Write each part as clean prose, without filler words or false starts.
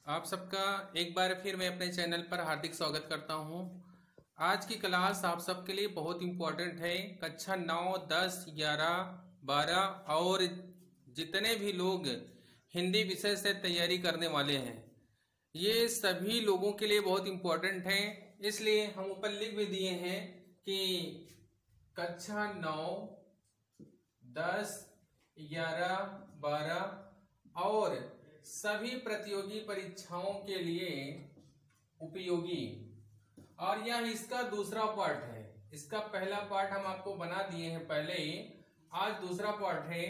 आप सबका एक बार फिर मैं अपने चैनल पर हार्दिक स्वागत करता हूं। आज की क्लास आप सबके लिए बहुत इम्पोर्टेंट है। कक्षा 9, 10, 11, 12 और जितने भी लोग हिंदी विषय से तैयारी करने वाले हैं, ये सभी लोगों के लिए बहुत इम्पोर्टेंट है। इसलिए हम ऊपर लिख भी दिए हैं कि कक्षा 9, 10, 11, 12 और सभी प्रतियोगी परीक्षाओं के लिए उपयोगी। और यह इसका दूसरा पार्ट है। इसका पहला पार्ट हम आपको बना दिए हैं पहले ही, आज दूसरा पार्ट है।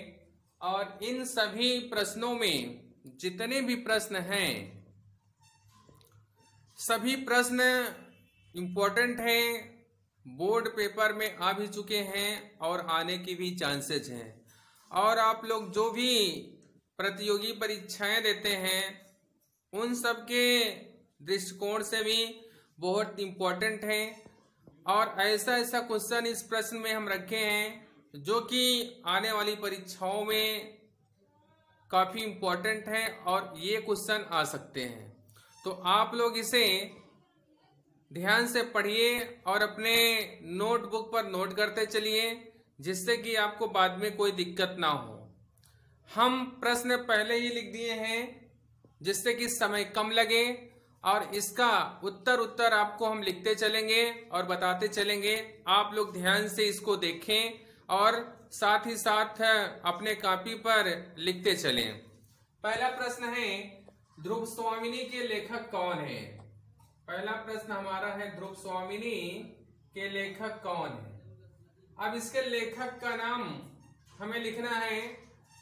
और इन सभी प्रश्नों में जितने भी प्रश्न हैं, सभी प्रश्न इम्पोर्टेंट हैं, बोर्ड पेपर में आ भी चुके हैं और आने की भी चांसेस हैं। और आप लोग जो भी प्रतियोगी परीक्षाएं देते हैं, उन सब के दृष्टिकोण से भी बहुत इम्पोर्टेंट है। और ऐसा क्वेश्चन इस प्रश्न में हम रखे हैं जो कि आने वाली परीक्षाओं में काफी इम्पोर्टेंट है और ये क्वेश्चन आ सकते हैं। तो आप लोग इसे ध्यान से पढ़िए और अपने नोटबुक पर नोट करते चलिए, जिससे कि आपको बाद में कोई दिक्कत ना हो। हम प्रश्न पहले ही लिख दिए हैं जिससे कि समय कम लगे, और इसका उत्तर आपको हम लिखते चलेंगे और बताते चलेंगे। आप लोग ध्यान से इसको देखें और साथ ही साथ अपने कॉपी पर लिखते चलें। पहला प्रश्न है, ध्रुव स्वामिनी के लेखक कौन है? पहला प्रश्न हमारा है, ध्रुव स्वामिनी के लेखक कौन है? अब इसके लेखक का नाम हमें लिखना है,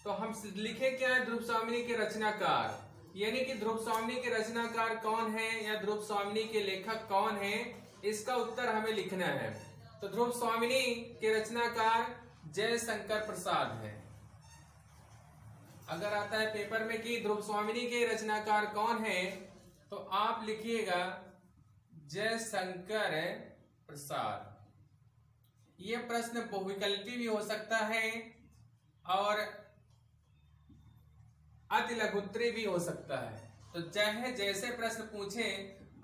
तो हम लिखे क्या है? ध्रुव स्वामिनी के रचनाकार, यानी कि ध्रुव स्वामिनी के रचनाकार कौन है या ध्रुव स्वामिनी के लेखक कौन है, इसका उत्तर हमें लिखना है। तो ध्रुव स्वामिनी के रचनाकार जयशंकर प्रसाद है। अगर आता है पेपर में कि ध्रुव स्वामिनी के रचनाकार कौन है, तो आप लिखिएगा जयशंकर प्रसाद। यह प्रश्न बहुविकल्पी भी हो सकता है और अति लघुत्तरी भी हो सकता है। तो चाहे जैसे प्रश्न पूछे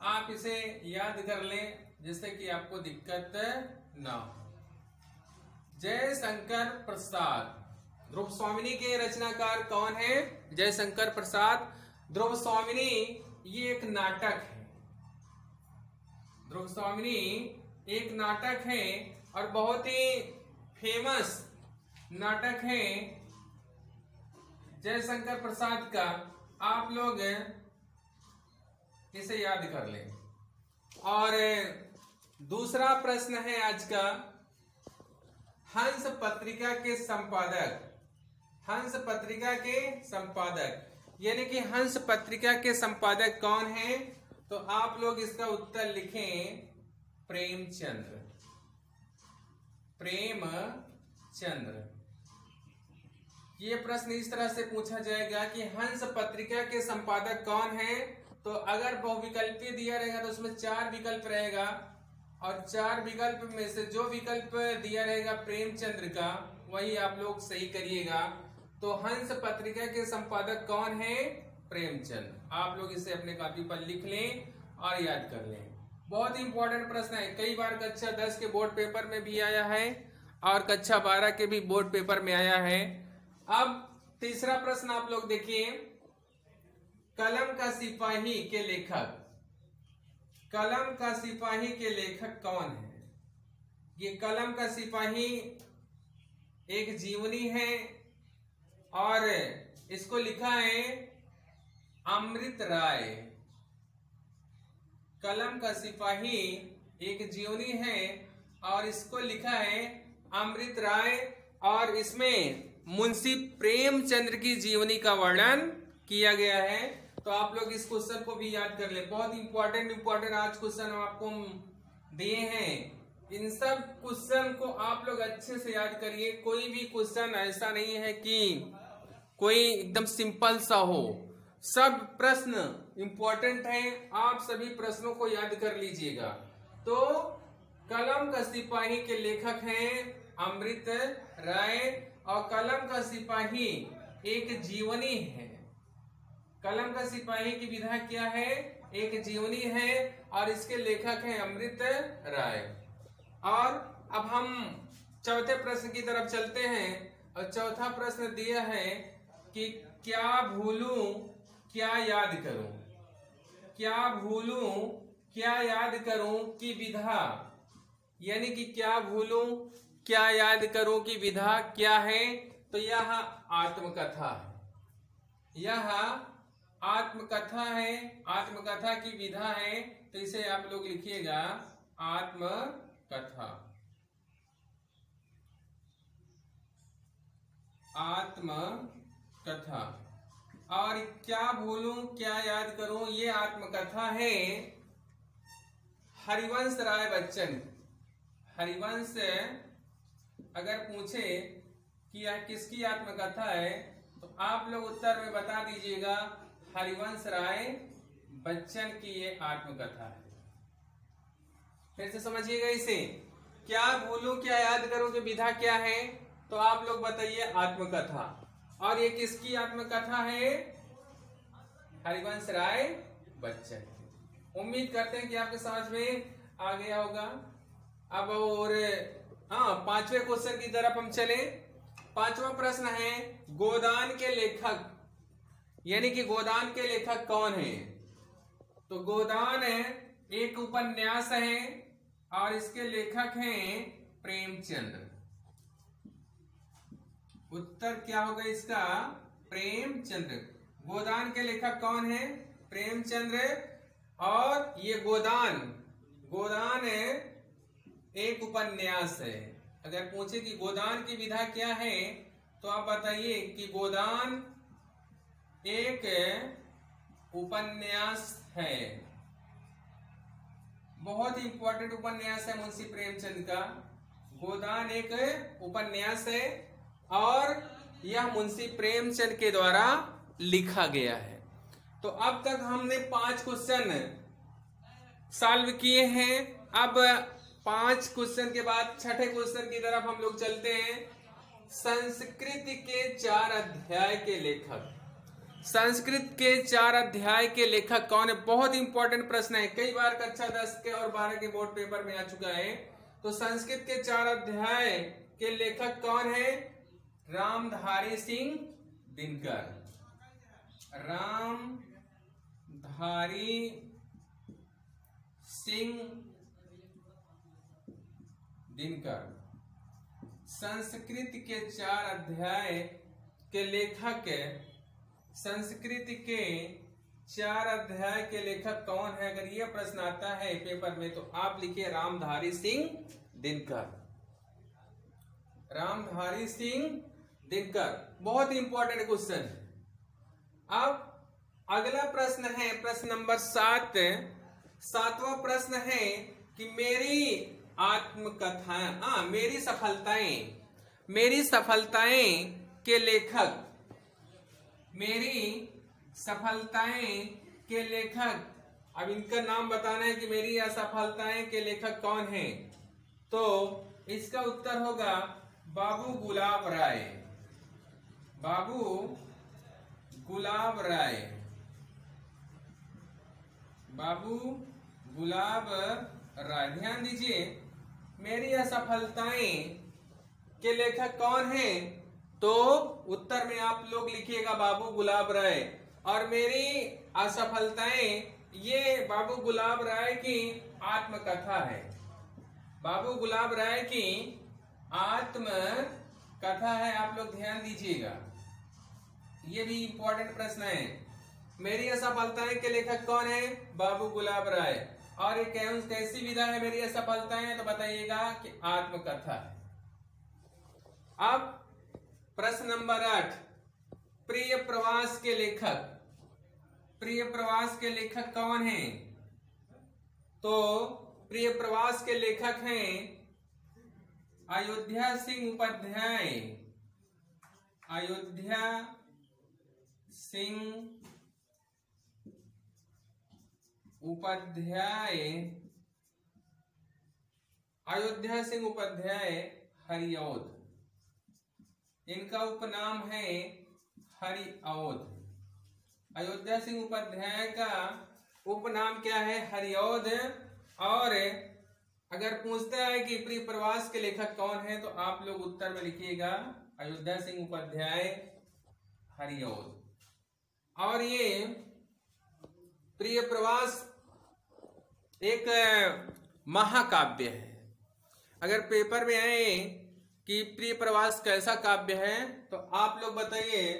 आप इसे याद कर लें, जिससे कि आपको दिक्कत ना हो। जयशंकर प्रसाद, ध्रुव स्वामिनी के रचनाकार कौन है? जयशंकर प्रसाद। ध्रुव स्वामिनी ये एक नाटक है। ध्रुव स्वामिनी एक नाटक है और बहुत ही फेमस नाटक है जयशंकर प्रसाद का। आप लोग इसे याद कर लें। और दूसरा प्रश्न है आज का, हंस पत्रिका के संपादक। हंस पत्रिका के संपादक यानी कि हंस पत्रिका के संपादक कौन है? तो आप लोग इसका उत्तर लिखें प्रेमचंद्र। प्रेमचंद्र। ये प्रश्न इस तरह से पूछा जाएगा कि हंस पत्रिका के संपादक कौन है? तो अगर बहुविकल्पी दिया रहेगा तो उसमें 4 विकल्प रहेगा, और 4 विकल्प में से जो विकल्प दिया रहेगा प्रेमचंद्र का, वही आप लोग सही करिएगा। तो हंस पत्रिका के संपादक कौन है? प्रेमचंद। आप लोग इसे अपने कॉपी पर लिख लें और याद कर लें। बहुत इंपॉर्टेंट प्रश्न है, कई बार कक्षा 10 के बोर्ड पेपर में भी आया है और कक्षा 12 के भी बोर्ड पेपर में आया है। अब तीसरा प्रश्न आप लोग देखिए, कलम का सिपाही के लेखक। कलम का सिपाही के लेखक कौन है? ये कलम का सिपाही एक जीवनी है और इसको लिखा है अमृत राय। कलम का सिपाही एक जीवनी है और इसको लिखा है अमृत राय, और इसमें मुंशी प्रेमचंद्र की जीवनी का वर्णन किया गया है। तो आप लोग इस क्वेश्चन को भी याद कर ले। बहुत इंपॉर्टेंट आज क्वेश्चन हम आपको दिए हैं। इन सब क्वेश्चन को आप लोग अच्छे से याद करिए। कोई भी क्वेश्चन ऐसा नहीं है कि कोई एकदम सिंपल सा हो। सब प्रश्न इंपॉर्टेंट हैं, आप सभी प्रश्नों को याद कर लीजिएगा। तो कलम का सिपाही के लेखक हैं अमृत राय, और कलम का सिपाही एक जीवनी है। कलम का सिपाही की विधा क्या है? एक जीवनी है और इसके लेखक हैं अमृत राय। और अब हम चौथे प्रश्न की तरफ चलते हैं और चौथा प्रश्न दिया है कि क्या भूलूं क्या याद करूं, क्या भूलूं क्या याद करूं की विधा, यानी कि क्या भूलूं क्या याद करूं की विधा क्या है? तो यह आत्मकथा है, यह आत्मकथा है, आत्मकथा की विधा है। तो इसे आप लोग लिखिएगा आत्मकथा, आत्मकथा। और क्या भूलूं क्या याद करूं ये आत्मकथा है हरिवंश राय बच्चन। हरिवंश अगर पूछे कि यह किसकी आत्मकथा है तो आप लोग उत्तर में बता दीजिएगा हरिवंश राय बच्चन की ये आत्मकथा है। फिर से समझिएगा इसे, क्या भूलूं क्या याद करूं की विधा क्या है? तो आप लोग बताइए आत्मकथा। और ये किसकी आत्मकथा है? हरिवंश राय बच्चन। उम्मीद करते हैं कि आपके समझ में आ गया होगा। अब और पांचवें क्वेश्चन की तरफ हम चले। पांचवा प्रश्न है गोदान के लेखक, यानी कि गोदान के लेखक कौन है? तो गोदान एक उपन्यास है और इसके लेखक हैं प्रेमचंद। उत्तर क्या होगा इसका? प्रेमचंद्र। गोदान के लेखक कौन है? प्रेमचंद्र। और ये गोदान, गोदान एक उपन्यास है। अगर पूछे कि गोदान की विधा क्या है तो आप बताइए कि गोदान एक उपन्यास है। बहुत ही इंपॉर्टेंट उपन्यास है मुंशी प्रेमचंद का। गोदान एक उपन्यास है और यह मुंशी प्रेमचंद के द्वारा लिखा गया है। तो अब तक हमने 5 क्वेश्चन सॉल्व किए हैं। अब 5 क्वेश्चन के बाद छठे क्वेश्चन की तरफ हम लोग चलते हैं। संस्कृत के 4 अध्याय के लेखक, संस्कृत के 4 अध्याय के लेखक कौन है? बहुत इंपॉर्टेंट प्रश्न है, कई बार कक्षा 10 के और 12 के बोर्ड पेपर में आ चुका है। तो संस्कृत के 4 अध्याय के लेखक कौन है? रामधारी सिंह दिनकर। रामधारी सिंह दिनकर संस्कृत के 4 अध्याय के लेखक, संस्कृत के 4 अध्याय के लेखक कौन है? अगर यह प्रश्न आता है पेपर में तो आप लिखिए रामधारी सिंह दिनकर। रामधारी सिंह दिनकर, बहुत इंपॉर्टेंट क्वेश्चन। अब अगला प्रश्न है प्रश्न नंबर 7। 7वां प्रश्न है कि मेरी आत्मकथा, मेरी सफलताएं, मेरी सफलताएं के लेखक, मेरी सफलताएं के लेखक। अब इनका नाम बताना है कि मेरी असफलताएं के लेखक कौन है। तो इसका उत्तर होगा बाबू गुलाब राय। बाबू गुलाब राय, बाबू गुलाब राय। ध्यान दीजिए, मेरी असफलताएं के लेखक कौन है? तो उत्तर में आप लोग लिखिएगा बाबू गुलाब राय। और मेरी असफलताएं ये बाबू गुलाब राय की आत्मकथा है। बाबू गुलाब राय की आत्मकथा है, आप लोग ध्यान दीजिएगा। ये भी इंपॉर्टेंट प्रश्न है। मेरी असफलताएं के लेखक कौन है? बाबू गुलाब राय। और ये कैसी विधा है मेरी असफलताएं? तो बताइएगा कि आत्मकथा है। अब प्रश्न नंबर 8, प्रिय प्रवास के लेखक, प्रिय प्रवास के लेखक कौन है? तो प्रिय प्रवास के लेखक हैं अयोध्या सिंह उपाध्याय। अयोध्या सिंह उपाध्याय, अयोध्या सिंह उपाध्याय हरिऔध। इनका उपनाम है हरिऔध। अयोध्या सिंह उपाध्याय का उपनाम क्या है? हरिऔध। और अगर पूछता है कि प्रिय प्रवास के लेखक कौन है तो आप लोग उत्तर में लिखिएगा अयोध्या सिंह उपाध्याय, हरिऔध। और ये प्रिय प्रवास एक महाकाव्य है। अगर पेपर में आए कि प्रिय प्रवास कैसा काव्य है तो आप लोग बताइए।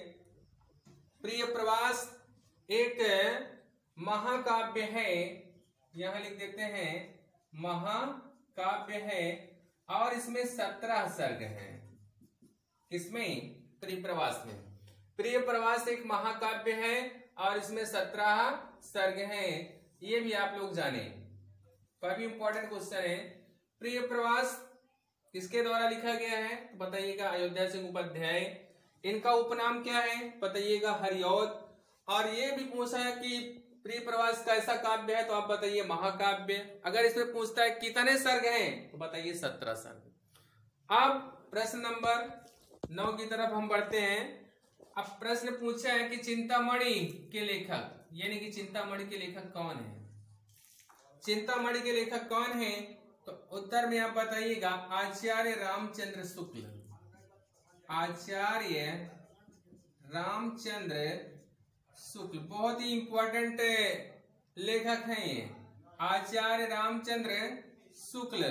प्रिय प्रवास एक महाकाव्य है, यहां लिख देते हैं महाकाव्य है, और इसमें 17 सर्ग हैं। किसमें? प्रिय प्रवास में। प्रिय प्रवास एक महाकाव्य है और इसमें 17 सर्ग हैं। ये भी आप लोग जाने, काफी इंपॉर्टेंट क्वेश्चन है। प्रिय प्रवास किसके द्वारा लिखा गया है तो बताइएगा अयोध्या सिंह उपाध्याय। इनका उपनाम क्या है बताइएगा? हरिऔध। और ये भी पूछा है कि प्रिय प्रवास कैसा काव्य है तो आप बताइए महाकाव्य। अगर इसमें पूछता है कितने सर्ग हैं तो बताइए 17 सर्ग। अब प्रश्न नंबर 9 की तरफ हम बढ़ते हैं। अब प्रश्न पूछा है कि चिंतामणि के लेखक, यानी कि चिंतामणि के लेखक कौन है? चिंतामणि के लेखक कौन है तो उत्तर में आप बताइएगा आचार्य रामचंद्र शुक्ल। आचार्य रामचंद्र शुक्ल बहुत ही इंपॉर्टेंट लेखक हैं ये, आचार्य रामचंद्र शुक्ल।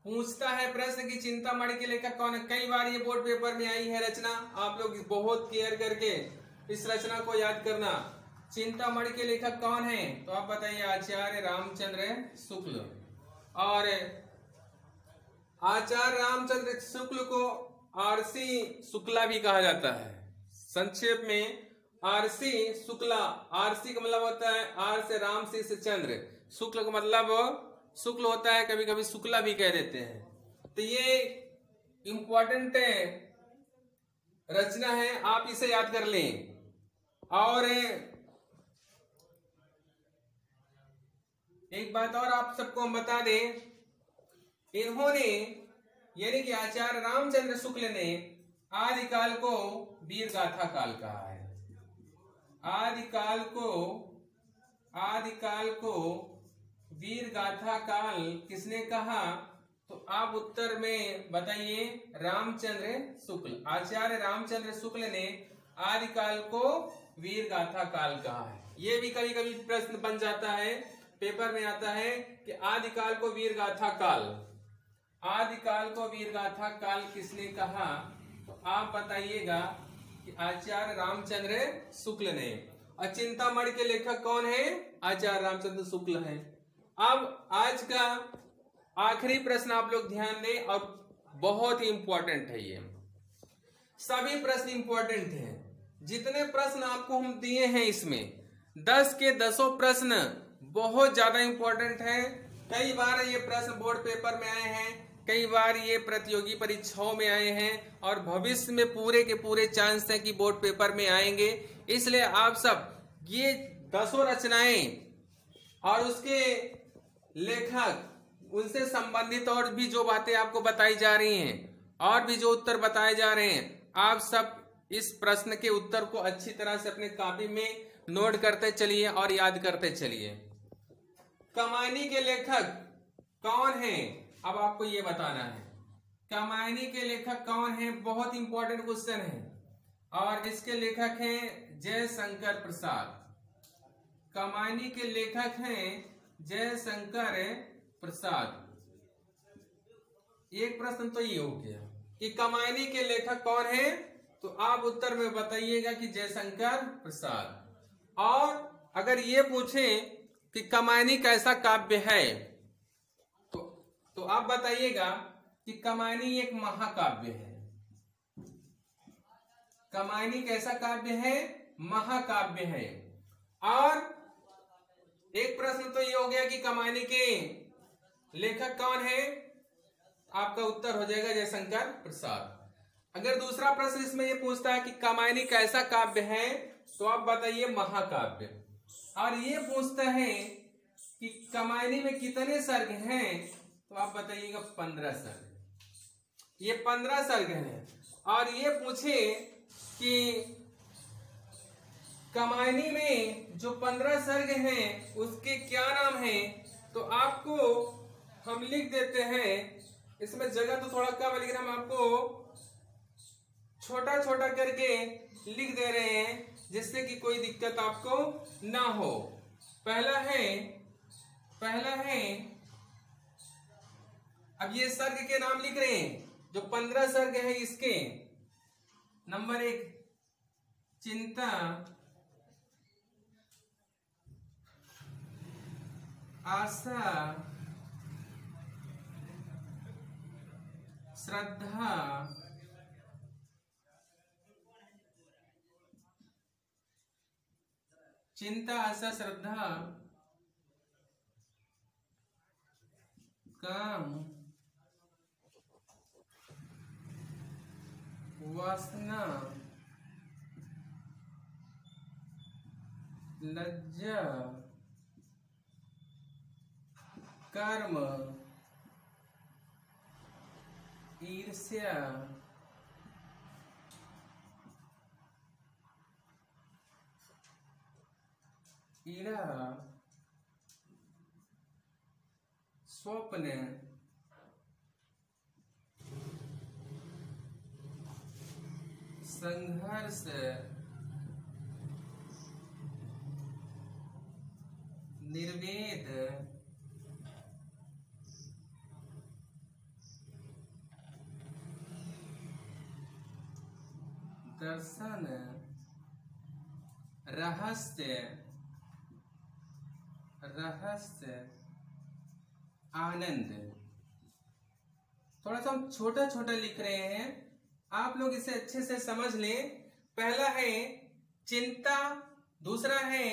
पूछता है प्रश्न कि चिंतामणि के लेखक कौन है। कई बार ये बोर्ड पेपर में आई है रचना, आप लोग बहुत केयर करके इस रचना को याद करना। चिंतामणि के लेखक कौन है तो आप बताइए आचार्य रामचंद्र शुक्ल। और आचार्य रामचंद्र शुक्ल को आरसी शुक्ला भी कहा जाता है। संक्षेप में आरसी शुक्ला। आरसी का मतलब होता है आर से राम, सी से चंद्र, शुक्ल का मतलब शुक्ल होता है, कभी कभी शुक्ला भी कह देते हैं। तो ये इंपॉर्टेंट रचना है, आप इसे याद कर लें। और एक बात और आप सबको हम बता दें, इन्होंने यानी कि आचार्य रामचंद्र शुक्ल ने आदिकाल को वीर गाथा काल कहा है। आदिकाल को वीर गाथा काल किसने कहा तो आप उत्तर में बताइए रामचंद्र शुक्ल। आचार्य रामचंद्र शुक्ल ने आदिकाल को वीर गाथा काल कहा है। ये भी कभी कभी प्रश्न बन जाता है, पेपर में आता है कि आदिकाल को वीर गाथा काल, आदिकाल को वीर गाथा काल किसने कहा तो आप बताइएगा कि आचार्य रामचंद्र शुक्ल ने। और चिंतामणि के लेखक कौन है? आचार्य रामचंद्र शुक्ल है। अब आज का आखिरी प्रश्न आप लोग ध्यान दें, और बहुत ही इंपॉर्टेंट है ये। सभी प्रश्न इंपॉर्टेंट हैं। जितने प्रश्न आपको हम दिए हैं इसमें 10 के 10 प्रश्न बहुत ज्यादा इंपॉर्टेंट है। कई बार ये प्रश्न बोर्ड पेपर में आए हैं, कई बार ये प्रतियोगी परीक्षाओं में आए हैं, और भविष्य में पूरे के पूरे चांस है कि बोर्ड पेपर में आएंगे। इसलिए आप सब ये 10 रचनाएं और उसके लेखक, उनसे संबंधित और भी जो बातें आपको बताई जा रही हैं और भी जो उत्तर बताए जा रहे हैं, आप सब इस प्रश्न के उत्तर को अच्छी तरह से अपने कॉपी में नोट करते चलिए और याद करते चलिए। कमायनी के लेखक कौन है अब आपको ये बताना है। कमायनी के लेखक कौन है, बहुत इंपॉर्टेंट क्वेश्चन है। और इसके लेखक हैं जयशंकर प्रसाद। कमायनी के लेखक हैं जयशंकर प्रसाद। एक प्रश्न तो ये हो गया कि कमायनी के लेखक कौन है तो आप उत्तर में बताइएगा कि जयशंकर प्रसाद। और अगर ये पूछें कि कमायनी कैसा काव्य है तो आप बताइएगा कि कमायनी एक महाकाव्य है। कमायनी कैसा काव्य है? महाकाव्य है। और एक प्रश्न तो ये हो गया कि कमायनी के लेखक कौन है, आपका उत्तर हो जाएगा जयशंकर प्रसाद। अगर दूसरा प्रश्न इसमें ये पूछता है कि कमायनी कैसा काव्य है तो आप बताइए महाकाव्य। और ये पूछता है कि कमायनी में कितने सर्ग हैं तो आप बताइएगा 15 सर्ग। ये 15 सर्ग हैं, और ये पूछे कि कमायनी में जो 15 सर्ग हैं उसके क्या नाम हैं, तो आपको हम लिख देते हैं। इसमें जगह तो थोड़ा कम है, लेकिन हम आपको छोटा छोटा करके लिख दे रहे हैं जिससे कि कोई दिक्कत आपको ना हो। पहला है अब ये सर्ग के नाम लिख रहे हैं, जो 15 सर्ग है इसके। नंबर 1 चिंता, आशा, श्रद्धा, चिंता, आशा, श्रद्धा, काम, वासना, लज्जा, कर्म, ईर्ष्या, ईड़ा, स्वप्न, संघर्ष, निर्वेद, दर्शन, रहस्य, आनंद। थोड़ा सा हम छोटा छोटा लिख रहे हैं, आप लोग इसे अच्छे से समझ लें। पहला है चिंता, दूसरा है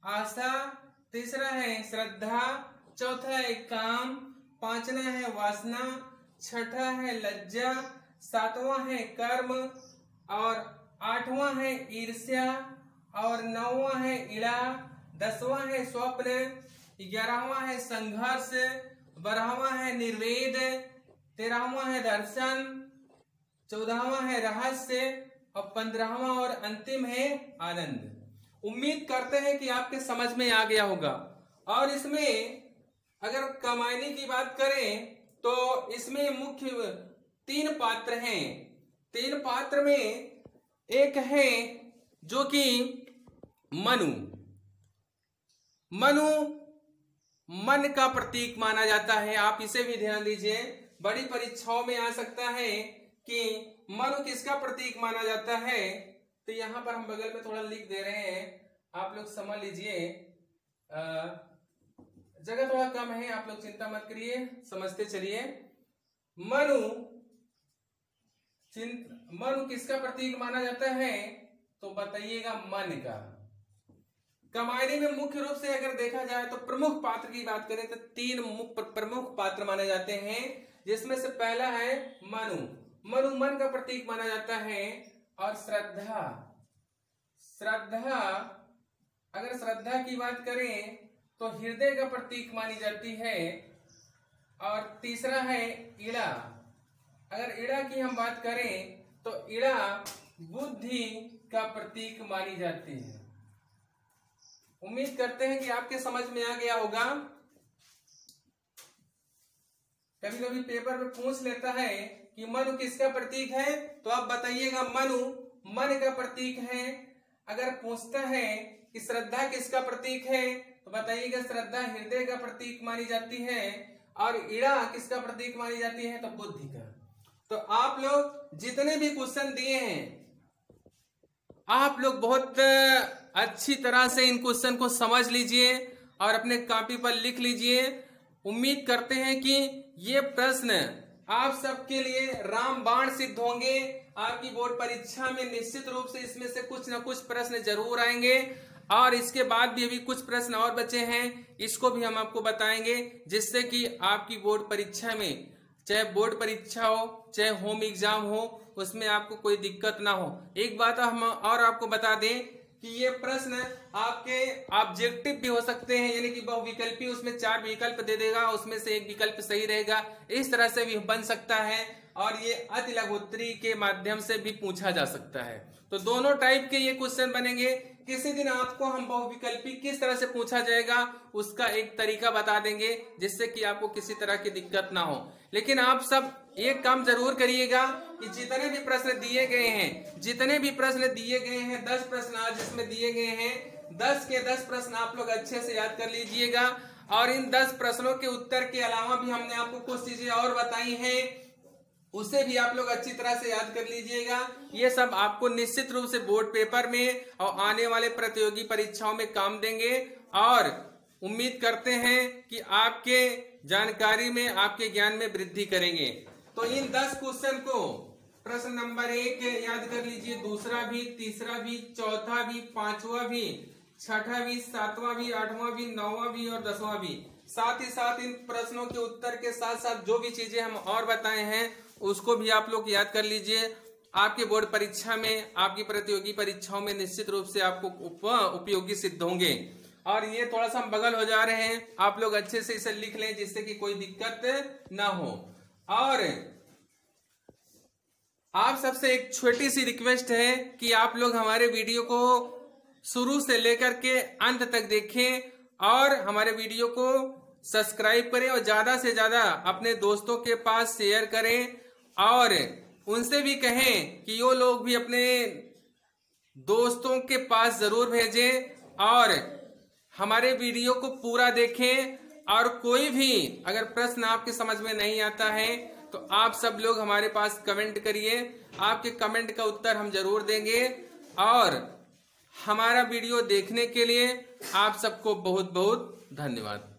आशा, तीसरा है श्रद्धा, चौथा है काम, पांचवा है वासना, छठा है लज्जा, सातवां है कर्म, और आठवां है ईर्ष्या, और नौवां है ईड़ा, 10वां है स्वप्न, 11वां है संघर्ष, 12वां है निर्वेद, 13वां है दर्शन, 14वां है रहस्य, और 15वां और अंतिम है आनंद। उम्मीद करते हैं कि आपके समझ में आ गया होगा। और इसमें अगर कमायनी की बात करें तो इसमें मुख्य 3 पात्र हैं। 3 पात्र में एक है जो कि मनु मन का प्रतीक माना जाता है। आप इसे भी ध्यान दीजिए, बड़ी परीक्षाओं में आ सकता है कि मनु किसका प्रतीक माना जाता है। तो यहां पर हम बगल में थोड़ा लिख दे रहे हैं, आप लोग समझ लीजिए। जगह थोड़ा कम है, आप लोग चिंता मत करिए, समझते चलिए। मनु किसका प्रतीक माना जाता है, तो बताइएगा मन का। कमायनी में मुख्य रूप से अगर देखा जाए तो प्रमुख पात्र की बात करें तो 3 प्रमुख पात्र माने जाते हैं, जिसमें से पहला है मनु मन का प्रतीक माना जाता है। और श्रद्धा, अगर श्रद्धा की बात करें तो हृदय का प्रतीक मानी जाती है। और तीसरा है ईड़ा, अगर ईड़ा की हम बात करें तो ईड़ा बुद्धि का प्रतीक मानी जाती है। उम्मीद करते हैं कि आपके समझ में आ गया होगा। कभी कभी पेपर में पूछ लेता है कि मनु किसका प्रतीक है, तो आप बताइएगा मनु मन का प्रतीक है। अगर पूछता है कि श्रद्धा किसका प्रतीक है, तो बताइएगा श्रद्धा हृदय का प्रतीक मानी जाती है। और ईड़ा किसका प्रतीक मानी जाती है, तो बुद्धि का। तो आप लोग जितने भी क्वेश्चन दिए हैं, आप लोग बहुत अच्छी तरह से इन क्वेश्चन को समझ लीजिए और अपने कॉपी पर लिख लीजिए। उम्मीद करते हैं कि ये प्रश्न आप सबके लिए रामबाण सिद्ध होंगे। आपकी बोर्ड परीक्षा में निश्चित रूप से इसमें से कुछ न कुछ प्रश्न जरूर आएंगे। और इसके बाद भी अभी कुछ प्रश्न और बचे हैं, इसको भी हम आपको बताएंगे, जिससे कि आपकी बोर्ड परीक्षा में, चाहे बोर्ड परीक्षा हो चाहे होम एग्जाम हो, उसमें आपको कोई दिक्कत ना हो। एक बात हम और आपको बता दें कि ये प्रश्न आपके ऑब्जेक्टिव भी हो सकते हैं, यानी कि बहुविकल्पी, उसमें 4 विकल्प दे देगा, उसमें से एक विकल्प सही रहेगा, इस तरह से भी बन सकता है। और ये अति लघुत्तरी के माध्यम से भी पूछा जा सकता है। तो दोनों टाइप के ये क्वेश्चन बनेंगे। किसी दिन आपको हम बहुविकल्पी किस तरह से पूछा जाएगा उसका एक तरीका बता देंगे, जिससे कि आपको किसी तरह की दिक्कत ना हो। लेकिन आप सब एक काम जरूर करिएगा कि जितने भी प्रश्न दिए गए हैं, 10 प्रश्न आज इसमें दिए गए हैं, 10 के 10 प्रश्न आप लोग अच्छे से याद कर लीजिएगा। और इन 10 प्रश्नों के उत्तर के अलावा भी हमने आपको कुछ चीजें और बताई हैं, उसे भी आप लोग अच्छी तरह से याद कर लीजिएगा। ये सब आपको निश्चित रूप से बोर्ड पेपर में और आने वाले प्रतियोगी परीक्षाओं में काम देंगे। और उम्मीद करते हैं कि आपके जानकारी में, आपके ज्ञान में वृद्धि करेंगे। तो इन 10 क्वेश्चन को प्रश्न नंबर 1 याद कर लीजिए, दूसरा भी, तीसरा भी, चौथा भी, पांचवा भी, छठा भी, सातवां भी, आठवां भी, नौवां भी और 10वां भी। साथ ही साथ इन प्रश्नों के उत्तर के साथ साथ जो भी चीजें हम और बताए हैं उसको भी आप लोग याद कर लीजिए। आपके बोर्ड परीक्षा में, आपकी प्रतियोगी परीक्षाओं में निश्चित रूप से आपको उपयोगी सिद्ध होंगे। और ये थोड़ा सा हम बगल हो जा रहे हैं, आप लोग अच्छे से इसे लिख लें जिससे कि कोई दिक्कत ना हो। और आप सबसे एक छोटी सी रिक्वेस्ट है कि आप लोग हमारे वीडियो को शुरू से लेकर के अंत तक देखें और हमारे वीडियो को सब्सक्राइब करें और ज्यादा से ज्यादा अपने दोस्तों के पास शेयर करें और उनसे भी कहें कि वो लोग भी अपने दोस्तों के पास जरूर भेजें और हमारे वीडियो को पूरा देखें। और कोई भी अगर प्रश्न आपके समझ में नहीं आता है तो आप सब लोग हमारे पास कमेंट करिए, आपके कमेंट का उत्तर हम जरूर देंगे। और हमारा वीडियो देखने के लिए आप सबको बहुत बहुत धन्यवाद।